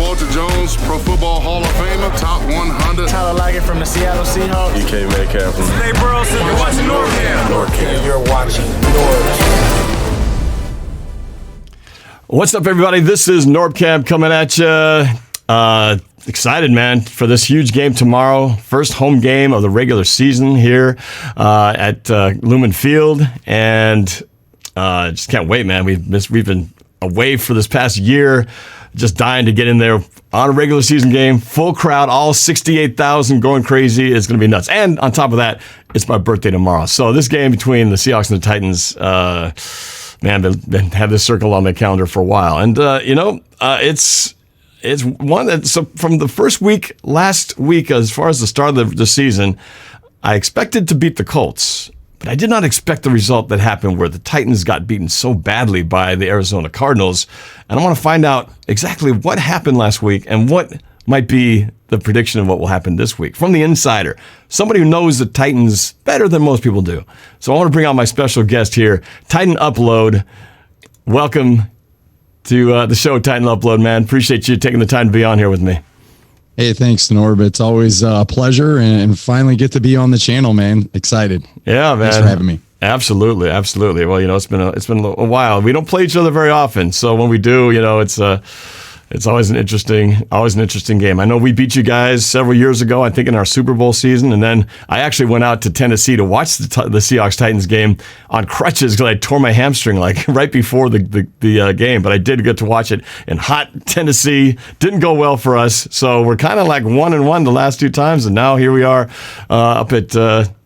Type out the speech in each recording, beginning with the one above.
Boelter Jones, Pro Football Hall of Famer, top 100. Tyler Lockett from the Seattle Seahawks. DK Metcalf. Hey, Burleson, you're watching NorbCam. NorbCam. You're watching NorbCam. What's up, everybody? This is NorbCam coming at you. Excited, man, for this huge game tomorrow. First home game of the regular season here at Lumen Field. And just can't wait, man. We've been away for this past year, just dying to get in there on a regular season game. Full crowd, all 68,000 going crazy. It's going to be nuts. And on top of that, it's my birthday tomorrow. So this game between the Seahawks and the Titans, man, been had this circle on my calendar for a while. And, it's one that, so from the first week, last week, as far as the start of the season, I expected to beat the Colts, but I did not expect the result that happened where the Titans got beaten so badly by the Arizona Cardinals. And I want to find out exactly what happened last week and what might be the prediction of what will happen this week from the insider, somebody who knows the Titans better than most people do. So I want to bring out my special guest here, Titan Upload. Welcome to the show, Titan Upload, man. Appreciate you taking the time to be on here with me. Hey, thanks, Norb. It's always a pleasure and finally get to be on the channel, man. Excited. Yeah, man. Thanks for having me. Absolutely, absolutely. Well, it's been a while. We don't play each other very often, so when we do, it's always an interesting game. I know we beat you guys several years ago, I think in our Super Bowl season, and then I actually went out to Tennessee to watch the Seahawks Titans game on crutches because I tore my hamstring like right before the game. But I did get to watch it in hot Tennessee. Didn't go well for us, so we're kind of like 1-1 the last two times, and now here we are up at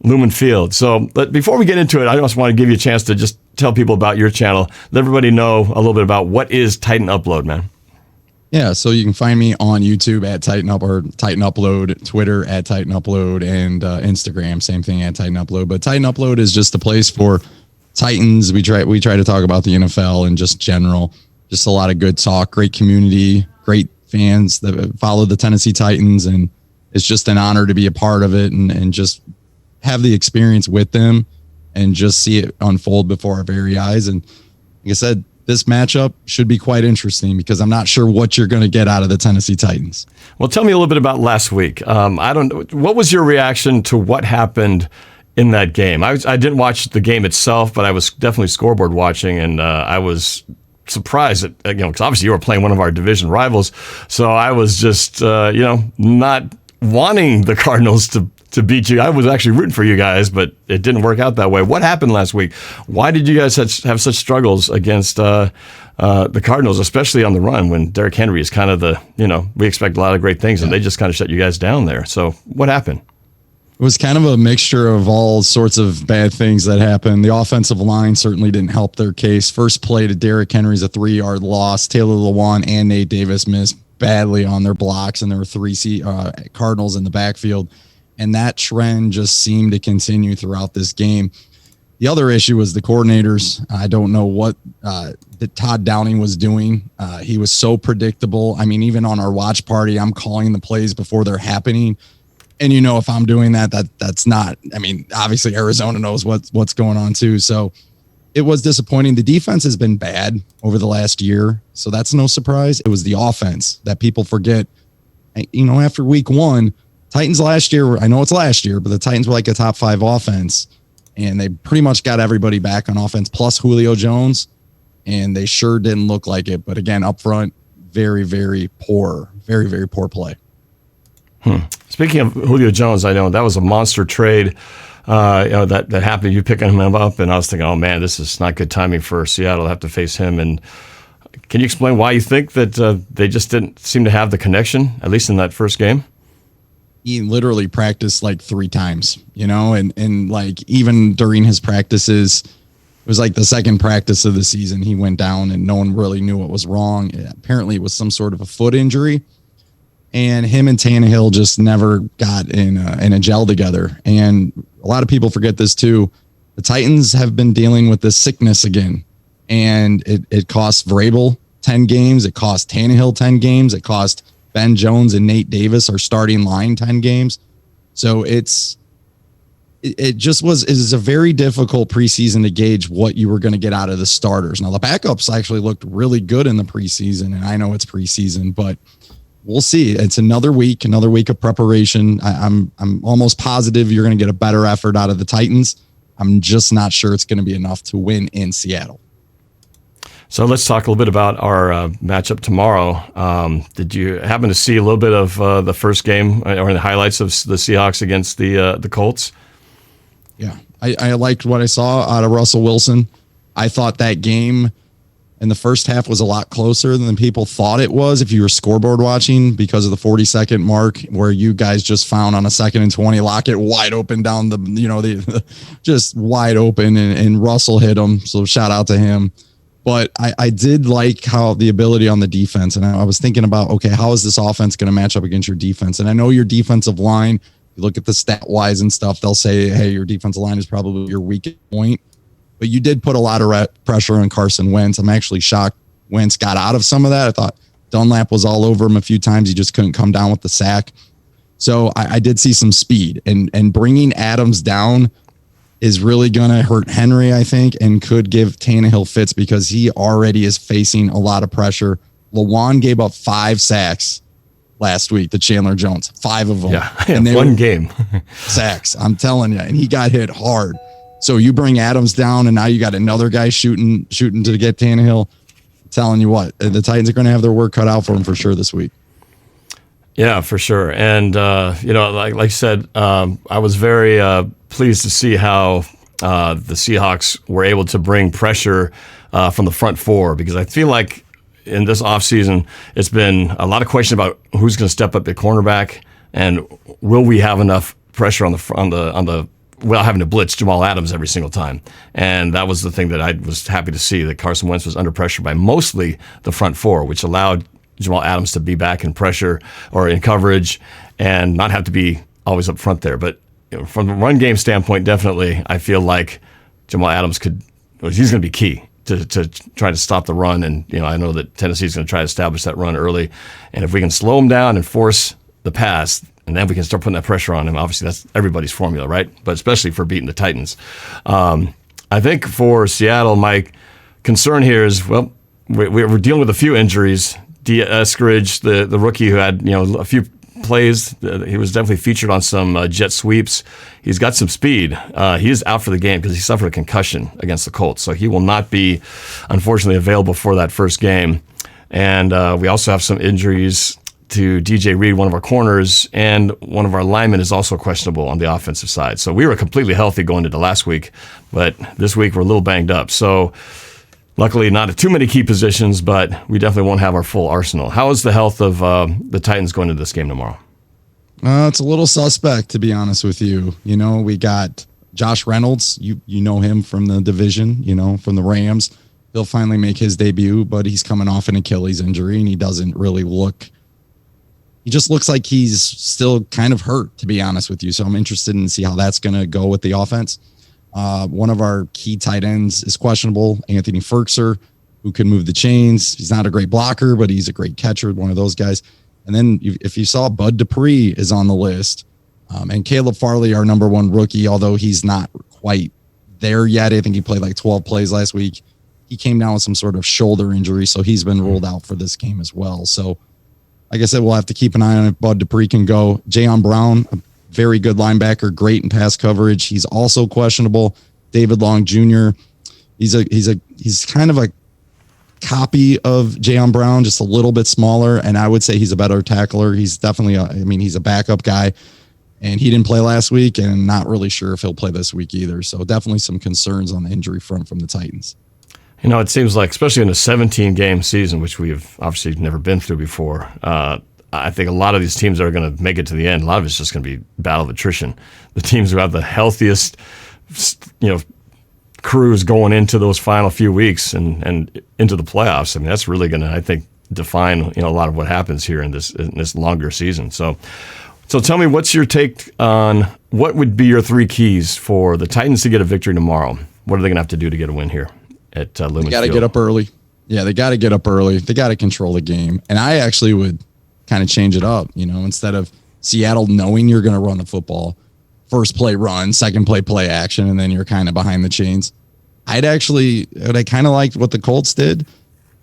Lumen Field. So, but before we get into it, I just want to give you a chance to just tell people about your channel. Let everybody know a little bit about what is Titan Upload, man. Yeah, so you can find me on YouTube at Titan Upload, Twitter at Titan Upload, and Instagram, same thing at Titan Upload. But Titan Upload is just a place for Titans. We try to talk about the NFL and just general, just a lot of good talk, great community, great fans that follow the Tennessee Titans, and it's just an honor to be a part of it and just have the experience with them and just see it unfold before our very eyes. And like I said, this matchup should be quite interesting because I'm not sure what you're going to get out of the Tennessee Titans. Well, tell me a little bit about last week. What was your reaction to what happened in that game? I didn't watch the game itself, but I was definitely scoreboard watching, and I was surprised that, because obviously you were playing one of our division rivals. So I was just, not wanting the Cardinals to beat you. I was actually rooting for you guys, but it didn't work out that way. What happened last week? Why did you guys have such struggles against the Cardinals, especially on the run when Derrick Henry is kind of we expect a lot of great things, and they just kind of shut you guys down there. So what happened? It was kind of a mixture of all sorts of bad things that happened. The offensive line certainly didn't help their case. First play to Derrick Henry's a 3-yard loss. Taylor Lewan and Nate Davis missed badly on their blocks, and there were three Cardinals in the backfield. And that trend just seemed to continue throughout this game. The other issue was the coordinators. I don't know what that Todd Downing was doing. He was so predictable. I mean, even on our watch party, I'm calling the plays before they're happening. And if I'm doing that's not. I mean, obviously Arizona knows what's going on too. So it was disappointing. The defense has been bad over the last year, so that's no surprise. It was the offense that people forget. After week one. Titans last year, I know it's last year, but the Titans were like a top 5 offense, and they pretty much got everybody back on offense, plus Julio Jones, and they sure didn't look like it. But again, up front, very, very poor play. Speaking of Julio Jones, I know that was a monster trade that happened, you picking him up, and I was thinking, oh man, this is not good timing for Seattle to have to face him. And can you explain why you think that they just didn't seem to have the connection, at least in that first game? He literally practiced like 3 times, and like even during his practices, it was like the second practice of the season, he went down and no one really knew what was wrong. Apparently it was some sort of a foot injury, and him and Tannehill just never got in a gel together. And a lot of people forget this too. The Titans have been dealing with this sickness again, and it cost Vrabel 10 games. It cost Tannehill 10 games. It cost Ben Jones and Nate Davis are starting line 10 games. So it is a very difficult preseason to gauge what you were going to get out of the starters. Now the backups actually looked really good in the preseason, and I know it's preseason, but we'll see. It's another week of preparation. I'm almost positive you're going to get a better effort out of the Titans. I'm just not sure it's going to be enough to win in Seattle. So let's talk a little bit about our matchup tomorrow. Did you happen to see a little bit of the first game or the highlights of the Seahawks against the Colts? Yeah, I liked what I saw out of Russell Wilson. I thought that game in the first half was a lot closer than people thought it was if you were scoreboard watching, because of the 40-second mark where you guys just found on a 2nd and 20 Lockett wide open down the just wide open, and Russell hit him. So shout out to him. But I did like how the ability on the defense, and I was thinking about, okay, how is this offense going to match up against your defense? And I know your defensive line, you look at the stat wise and stuff, they'll say, hey, your defensive line is probably your weakest point. But you did put a lot of pressure on Carson Wentz. I'm actually shocked Wentz got out of some of that. I thought Dunlap was all over him a few times. He just couldn't come down with the sack. So I did see some speed. And bringing Adams down is really going to hurt Henry, I think, and could give Tannehill fits because he already is facing a lot of pressure. Lawan gave up 5 sacks last week to Chandler Jones. 5 of them. Yeah, and they one game. sacks, I'm telling you. And he got hit hard. So you bring Adams down, and now you got another guy shooting to get Tannehill. I'm telling you what, the Titans are going to have their work cut out for them for sure this week. Yeah, for sure. And, like you said, I was very pleased to see how the Seahawks were able to bring pressure from the front four, because I feel like in this offseason, it's been a lot of question about who's going to step up at cornerback and will we have enough pressure on the without having to blitz Jamal Adams every single time. And that was the thing that I was happy to see, that Carson Wentz was under pressure by mostly the front four, which allowed Jamal Adams to be back in pressure or in coverage and not have to be always up front there. But from the run game standpoint, definitely, I feel like Jamal Adams he's going to be key to try to stop the run. And, I know that Tennessee's going to try to establish that run early. And if we can slow him down and force the pass, and then we can start putting that pressure on him. Obviously, that's everybody's formula, right? But especially for beating the Titans. I think for Seattle, my concern here is, well, we're dealing with a few injuries. Eskridge, the rookie who had a few plays, he was definitely featured on some jet sweeps. He's got some speed. He is out for the game because he suffered a concussion against the Colts, so he will not be, unfortunately, available for that first game. And we also have some injuries to DJ Reed, one of our corners, and one of our linemen is also questionable on the offensive side. So we were completely healthy going into last week, but this week we're a little banged up. So luckily not too many key positions, but we definitely won't have our full arsenal. How is the health of the Titans going into this game tomorrow? It's a little suspect, to be honest with you. We got Josh Reynolds. You know him from the division, from the Rams. He'll finally make his debut, but he's coming off an Achilles injury, and he doesn't really look... He just looks like he's still kind of hurt, to be honest with you. So I'm interested in see how that's going to go with the offense. One of our key tight ends is questionable, Anthony Ferkser, who can move the chains. He's not a great blocker, but he's a great catcher, one of those guys. And then if you saw, Bud Dupree is on the list. And Caleb Farley, our number 1 rookie, although he's not quite there yet. I think he played like 12 plays last week. He came down with some sort of shoulder injury, so he's been ruled out for this game as well. So, like I said, we'll have to keep an eye on if Bud Dupree can go. Jayon Brown, a very good linebacker, great in pass coverage. He's also questionable. David Long Jr., he's kind of a copy of Jayon Brown, just a little bit smaller, and I would say he's a better tackler. He's definitely he's a backup guy, and he didn't play last week, and not really sure if he'll play this week either. So definitely some concerns on the injury front from the Titans. It seems like, especially in a 17-game season, which we've obviously never been through before, I think a lot of these teams that are going to make it to the end, a lot of it's just going to be battle of attrition. The teams who have the healthiest, crews going into those final few weeks and into the playoffs, that's really going to, I think, define a lot of what happens here in this longer season. So tell me, what's your take on what would be your 3 keys for the Titans to get a victory tomorrow? What are they going to have to do to get a win here at Lumen Field? They got to get up early. Yeah, they got to get up early. They got to control the game. And I actually would kind of change it up, instead of Seattle knowing you're going to run the football, first play run, second play action, and then you're kind of behind the chains. I kind of liked what the Colts did.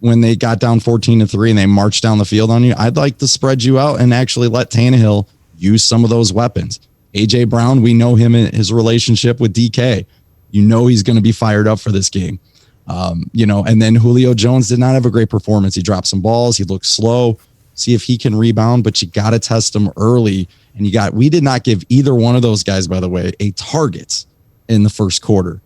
when they got down 14-3 and they marched down the field on you, I'd like to spread you out and actually let Tannehill use some of those weapons. A.J. Brown, we know him in his relationship with DK. You know he's going to be fired up for this game. And then Julio Jones did not have a great performance. He dropped some balls. He looked slow. See if he can rebound, but you got to test him early. And we did not give either one of those guys, by the way, a target in the first quarter.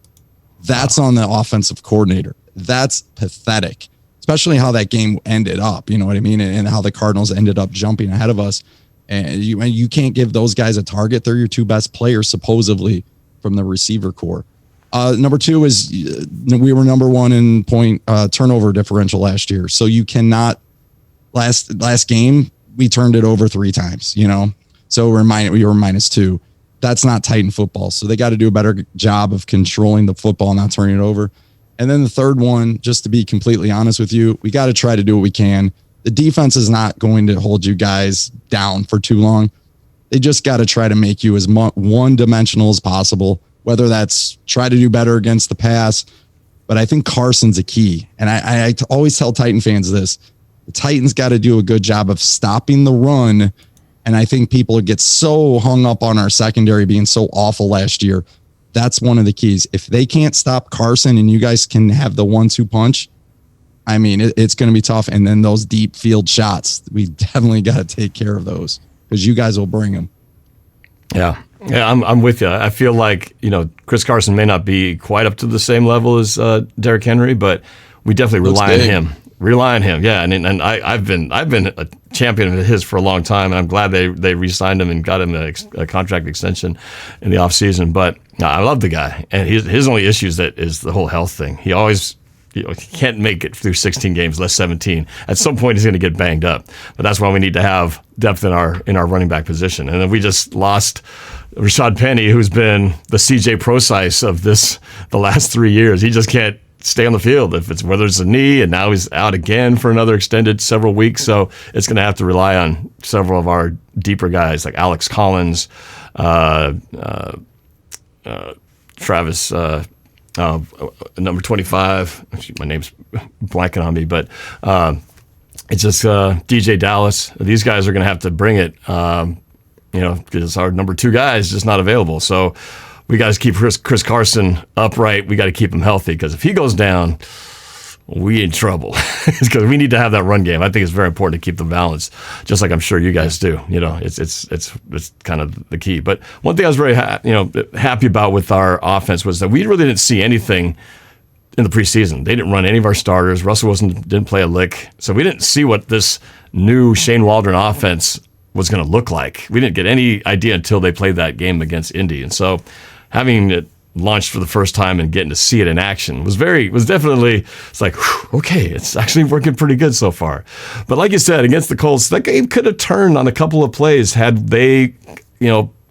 That's on the offensive coordinator. That's pathetic, especially how that game ended up. You know what I mean? And how the Cardinals ended up jumping ahead of us. And you can't give those guys a target. They're your two best players, supposedly, from the receiver core. Number two is we were number one in point turnover differential last year. So you cannot last game, we turned it over 3 times, So we were -2. That's not Titan football. So they got to do a better job of controlling the football, not turning it over. And then the third one, just to be completely honest with you, we got to try to do what we can. The defense is not going to hold you guys down for too long. They just got to try to make you as one-dimensional as possible, whether that's try to do better against the pass. But I think Carson's a key. And I always tell Titan fans this. The Titans got to do a good job of stopping the run. And I think people get so hung up on our secondary being so awful last year. That's one of the keys. If they can't stop Carson and you guys can have the 1-2 punch, I mean, it's going to be tough. And then those deep field shots, we definitely got to take care of those because you guys will bring them. Yeah, I'm with you. I feel like, Chris Carson may not be quite up to the same level as Derrick Henry, but we definitely rely on him. Rely on him, yeah. And I've been a champion of his for a long time, and I'm glad they re-signed him and got him a contract extension in the offseason. But I love the guy, and his only issue is the whole health thing. He always he can't make it through 16 games, less 17. At some point, he's going to get banged up. But that's why we need to have depth in our running back position. And then we just lost Rashad Penny, who's been the CJ Procise of the last 3 years. He just can't stay on the field whether it's a knee, and now he's out again for another extended several weeks. So it's going to have to rely on several of our deeper guys like Alex Collins, Travis. Number 25. My name's blanking on me, but it's just DJ Dallas. These guys are going to have to bring it, because our number 2 guy is just not available. So we got to keep Chris Carson upright. We got to keep him healthy, because if he goes down, we in trouble. Because we need to have that run game. I think it's very important to keep the balance, just like I'm sure you guys do. It's kind of the key. But one thing I was very happy about with our offense was that we really didn't see anything in the preseason. They didn't run any of our starters. Russell didn't play a lick, so we didn't see what this new Shane Waldron offense was going to look like. We didn't get any idea until they played that game against Indy, and so having it launched for the first time and getting to see it in action was definitely, it's like, whew, okay, it's actually working pretty good so far. But like you said, against the Colts, that game could have turned on a couple of plays had they,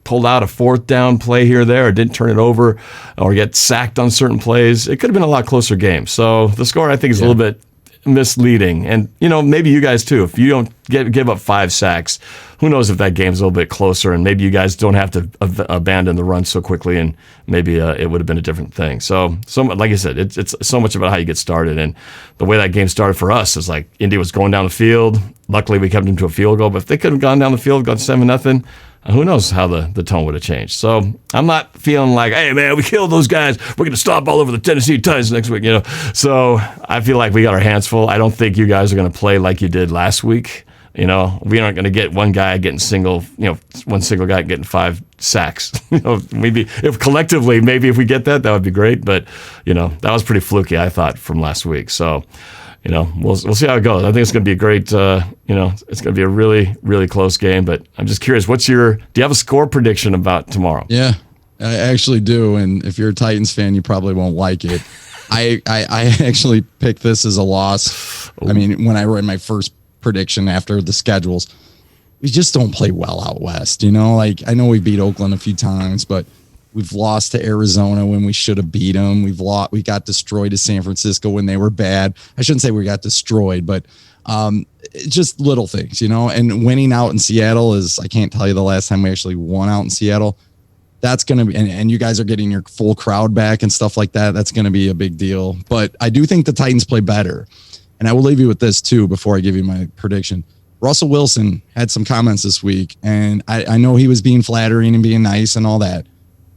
pulled out a 4th down play here or there, or didn't turn it over, or get sacked on certain plays. It could have been a lot closer game. So the score, I think, is a little bit misleading. And, maybe you guys too, if you don't give up 5 sacks, who knows if that game's a little bit closer, and maybe you guys don't have to abandon the run so quickly, and maybe it would have been a different thing. So like I said, it's so much about how you get started, and the way that game started for us is like Indy was going down the field. Luckily, we kept them to a field goal, but if they could have gone down the field, gone 7-0, who knows how the tone would have changed. So I'm not feeling like, hey, man, we killed those guys. We're going to stomp all over the Tennessee Titans next week, So I feel like we got our hands full. I don't think you guys are going to play like you did last week. We aren't going to get one guy getting one single guy getting 5 sacks. Maybe if collectively, if we get that would be great. But, that was pretty fluky, I thought, from last week. So, we'll see how it goes. I think it's going to be a great, it's going to be a really, really close game. But I'm just curious, do you have a score prediction about tomorrow? Yeah, I actually do. And if you're a Titans fan, you probably won't like it. I actually picked this as a loss. I mean, when I read my first prediction after the schedules, we just don't play well out west. Like, I know we beat Oakland a few times, but we've lost to Arizona when we should have beat them. We got destroyed to San Francisco when they were bad. I shouldn't say we got destroyed, but just little things, and winning out in Seattle I can't tell you the last time we actually won out in Seattle. That's going to be, and you guys are getting your full crowd back and stuff like that. That's going to be a big deal. But I do think the Titans play better. And I will leave you with this too before I give you my prediction. Russell Wilson had some comments this week, and I know he was being flattering and being nice and all that,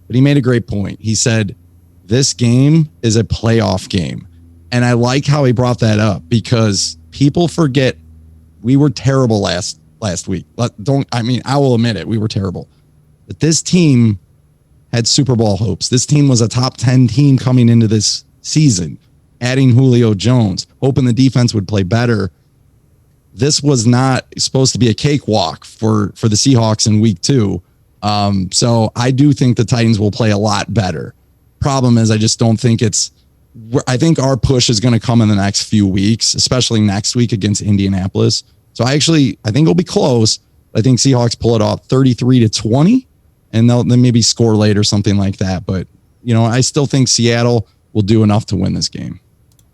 but he made a great point. He said, this game is a playoff game. And I like how he brought that up because people forget we were terrible last week. I will admit it. We were terrible. But this team had Super Bowl hopes. This team was a top 10 team coming into this season, adding Julio Jones, hoping the defense would play better. This was not supposed to be a cakewalk for the Seahawks in week 2. So I do think the Titans will play a lot better. Problem is, I just don't think I think our push is going to come in the next few weeks, especially next week against Indianapolis. So I think it'll be close. I think Seahawks pull it off 33-20, and they'll then maybe score late or something like that. But, I still think Seattle will do enough to win this game.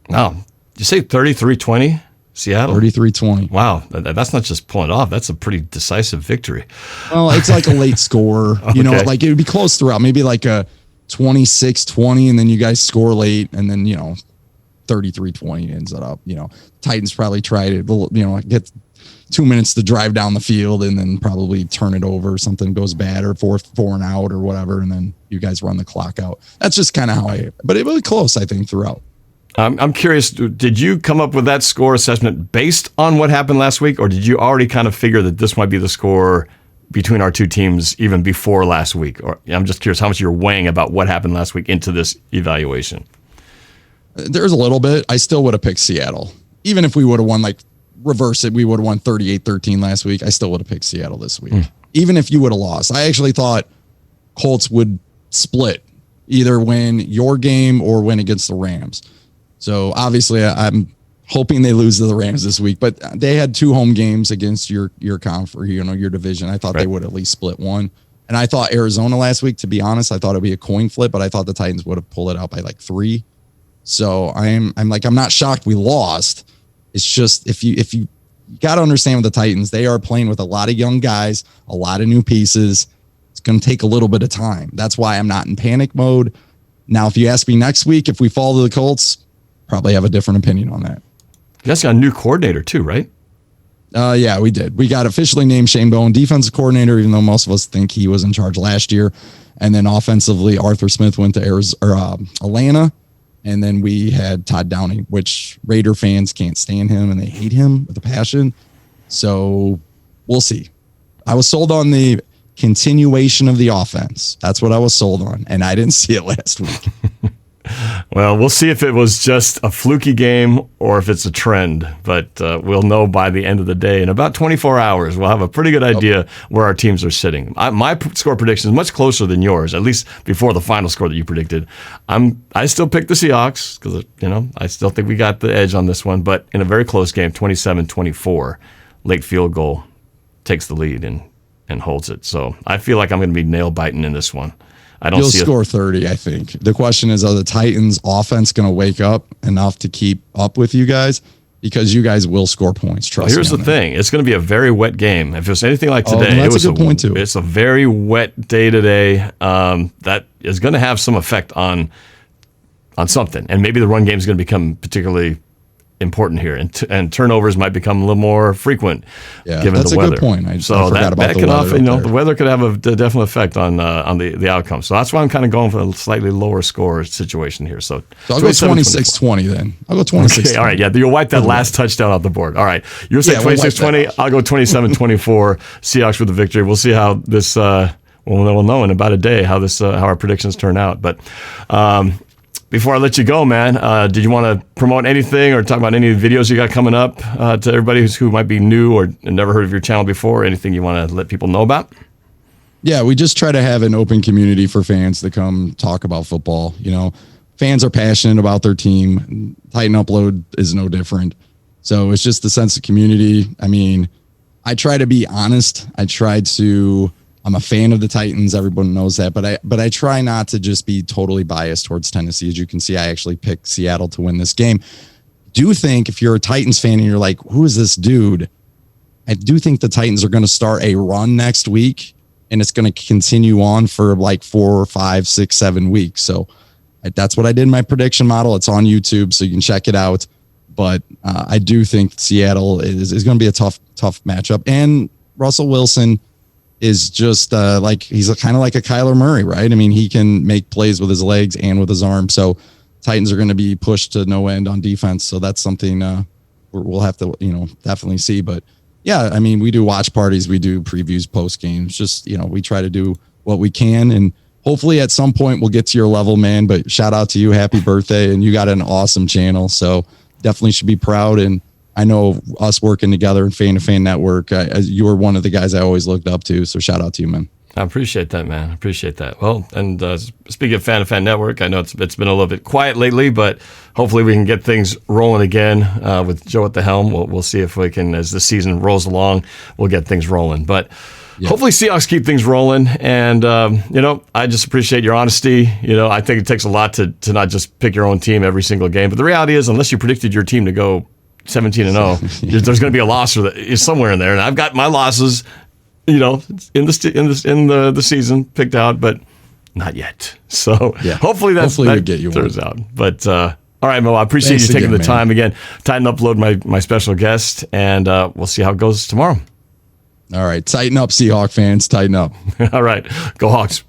Wow. Did you say 33-20? Seattle? 33-20. Wow. That's not just pulling it off. That's a pretty decisive victory. Well, it's like a late score. Okay. Like it would be close throughout. Maybe like a 26-20, and then you guys score late, and then, 33-20 ends it up. Titans probably try to, get 2 minutes to drive down the field and then probably turn it over. Something goes bad or four and out or whatever, and then you guys run the clock out. That's just kind of how but it was close, I think, throughout. I'm curious, did you come up with that score assessment based on what happened last week, or did you already kind of figure that this might be the score between our two teams even before last week? Or I'm just curious how much you're weighing about what happened last week into this evaluation. There's a little bit. I still would have picked Seattle. Even if we would have won, reverse it, we would have won 38-13 last week. I still would have picked Seattle this week. Even if you would have lost. I actually thought Colts would split, either win your game or win against the Rams. So obviously I'm hoping they lose to the Rams this week, but they had 2 home games against your conf or, your division. I thought they would at least split one. And I thought Arizona last week, to be honest, I thought it'd be a coin flip, but I thought the Titans would have pulled it out by 3. So I'm not shocked we lost. It's just, if you got to understand with the Titans, they are playing with a lot of young guys, a lot of new pieces. It's going to take a little bit of time. That's why I'm not in panic mode. Now, if you ask me next week, if we fall to the Colts, probably have a different opinion on that. You guys got a new coordinator too, right? Yeah, we did. We got officially named Shane Bowen defensive coordinator, even though most of us think he was in charge last year. And then offensively, Arthur Smith went to Atlanta. And then we had Todd Downing, which Raider fans can't stand him and they hate him with a passion. So we'll see. I was sold on the continuation of the offense. That's what I was sold on. And I didn't see it last week. Well, we'll see if it was just a fluky game or if it's a trend, but we'll know by the end of the day. In about 24 hours, we'll have a pretty good idea where our teams are sitting. My score prediction is much closer than yours, at least before the final score that you predicted. I still picked the Seahawks because, I still think we got the edge on this one, but in a very close game, 27-24, late field goal takes the lead and holds it. So I feel like I'm going to be nail biting in this one. You'll score 30, I think. The question is, are the Titans offense going to wake up enough to keep up with you guys? Because you guys will score points. Trust me. Here's the thing. It's going to be a very wet game. If it was anything like today, that's a good point too. It's a very wet day today. That is going to have some effect on something. And maybe the run game is going to become particularly important here, and turnovers might become a little more frequent given the weather. That's a good point. I forgot about the weather. The weather could have a definite effect on the outcome. So that's why I'm kind of going for a slightly lower score situation here. So I'll go 26-20 then. I'll go 26-20. Okay, all right, yeah, you'll wipe that last touchdown off the board. All right, you're saying 26-20. I'll go 27-24. Seahawks with the victory. We'll see how this. We'll know in about a day how our predictions turn out, but. Before I let you go, man, did you want to promote anything or talk about any videos you got coming up to everybody who might be new or never heard of your channel before? Anything you want to let people know about? Yeah, we just try to have an open community for fans to come talk about football. Fans are passionate about their team. Titan Upload is no different. So it's just the sense of community. I mean, I try to be honest. I'm a fan of the Titans. Everyone knows that, but I try not to just be totally biased towards Tennessee. As you can see, I actually picked Seattle to win this game. Do think if you're a Titans fan and you're like, who is this dude? I do think the Titans are going to start a run next week, and it's going to continue on for 4, 5, 6, 7 weeks. So that's what I did in my prediction model. It's on YouTube, so you can check it out. But I do think Seattle is going to be a tough matchup. And Russell Wilson is just he's kind of like a Kyler Murray, right? I mean, he can make plays with his legs and with his arm. So Titans are going to be pushed to no end on defense. So that's something we'll have to, definitely see. But yeah, I mean, we do watch parties, we do previews, post games. Just, we try to do what we can, and hopefully at some point we'll get to your level, man. But shout out to you, happy birthday, and you got an awesome channel. So definitely should be proud. And I know us working together in Fan to Fan Network, you were one of the guys I always looked up to. So shout out to you, man. I appreciate that, man. I appreciate that. Well, and speaking of Fan to Fan Network, I know it's been a little bit quiet lately, but hopefully we can get things rolling again with Joe at the helm. We'll see if we can, as the season rolls along, we'll get things rolling. But hopefully Seahawks keep things rolling. And, I just appreciate your honesty. I think it takes a lot to not just pick your own team every single game. But the reality is, unless you predicted your team to go 17-0, there's going to be a loss somewhere in there. And I've got my losses, in the season picked out, but not yet. So hopefully that get you turns out. But all right, Mo, I appreciate you taking the time again. Time to upload my special guest, and we'll see how it goes tomorrow. All right, tighten up, Seahawk fans. Tighten up. All right, go Hawks.